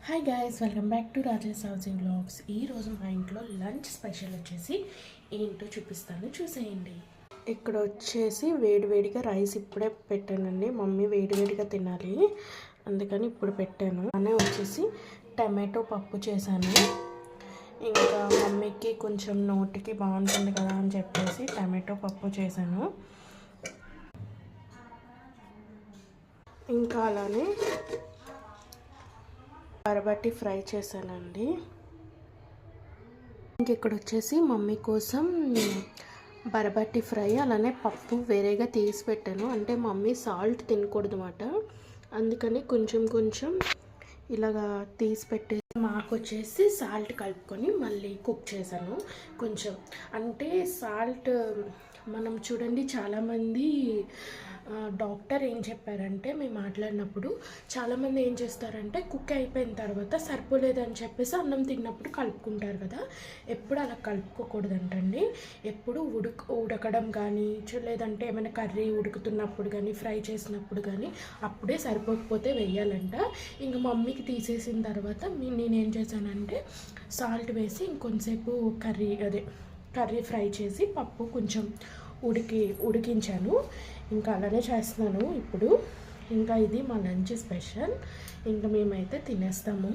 Hi guys, welcome back to Rajesh housie vlogs. ఈరోజు మా ఇంట్లో లంచ్ స్పెషల్ వచ్చేసి ఏంటో చూపిస్తాను, చూసేయండి. ఇక్కడ వచ్చేసి వేడివేడిగా రైస్ ఇప్పుడే పెట్టానండి. మమ్మీ వేడివేడిగా తినాలి, అందుకని ఇప్పుడు పెట్టాను. అనే వచ్చేసి టమాటో పప్పు చేశాను. ఇంకా మమ్మీకి కొంచెం నోటికి బాగుంటుంది కదా అని చెప్పేసి టమాటో పప్పు చేశాను. ఇంకా అలానే బరబట్టి ఫ్రై చేశానండి. ఇక్కడ వచ్చేసి మమ్మీ కోసం బరబట్టి ఫ్రై అలానే పప్పు వేరేగా తీసి పెట్టాను. అంటే మమ్మీ సాల్ట్ తినకూడదు అన్నమాట, అందుకని కొంచెం కొంచెం ఇలాగా తీసి పెట్టే మాకు వచ్చేసి సాల్ట్ కలుపుకొని మళ్ళీ కుక్ చేశాను. కొంచెం అంటే సాల్ట్ మనం చూడండి, చాలామంది డాక్టర్ ఏం చెప్పారంటే, మేము మాట్లాడినప్పుడు చాలామంది ఏం చేస్తారంటే కుక్ అయిపోయిన తర్వాత సరిపోలేదని చెప్పేసి అన్నం తిన్నప్పుడు కలుపుకుంటారు కదా. ఎప్పుడు అలా కలుపుకోకూడదంటండి. ఎప్పుడు ఉడకడం కానీ లేదంటే ఏమైనా కర్రీ ఉడుకుతున్నప్పుడు కానీ ఫ్రై చేసినప్పుడు కానీ అప్పుడే సరిపోకపోతే వేయాలంట. ఇంకా మమ్మీకి తీసేసిన తర్వాత నేనేం చేశానంటే సాల్ట్ వేసి ఇంకొంచెంసేపు కర్రీ ఫ్రై చేసి పప్పు కొంచెం ఉడికించాను. ఇంకా అలానే చేస్తున్నాను ఇప్పుడు. ఇంకా ఇది మా లంచ్ స్పెషల్. ఇంకా మేమైతే తినేస్తాము.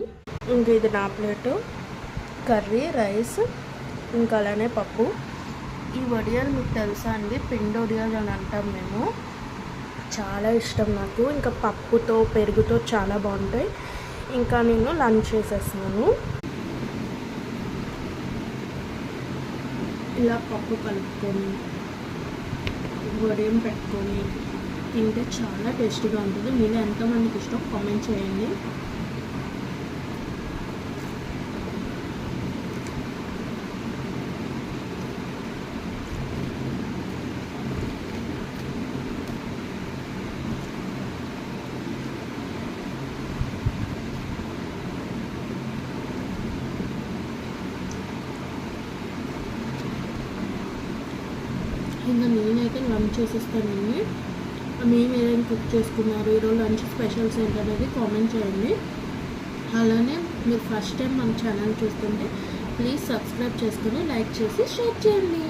ఇంకా ఇది నా ప్లేటు, కర్రీ, రైస్, ఇంకా అలానే పప్పు. ఈ వడియాలు మీకు తెలుసా అండి, పిండి వడియాలు అని అంటాం మేము. చాలా ఇష్టం నాకు. ఇంకా పప్పుతో పెరుగుతో చాలా బాగుంటాయి. ఇంకా నేను లంచ్ చేసేస్తున్నాను. ఇలా పప్పు కలుపుకొని వడియం పెట్టుకొని తింటే చాలా టేస్టీగా ఉంటుంది. మీరు ఎంతమందికి ఇష్టం కామెంట్ చేయండి. ఇంకా నేనైతే లంచ్ చేసేస్తానండి. మేము ఏదైనా కుక్ చేసుకున్నారు, ఈరోజు లంచ్ స్పెషల్స్ ఏంటనేది కామెంట్ చేయండి. అలానే మీరు ఫస్ట్ టైం మన ఛానల్ చూస్తుంటే ప్లీజ్ సబ్స్క్రైబ్ చేసుకొని లైక్ చేసి షేర్ చేయండి.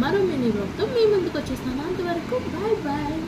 మరో మినీ వ్లాగ్తో మీ ముందుకు వచ్చేస్తాను. అంతవరకు బాయ్ బాయ్.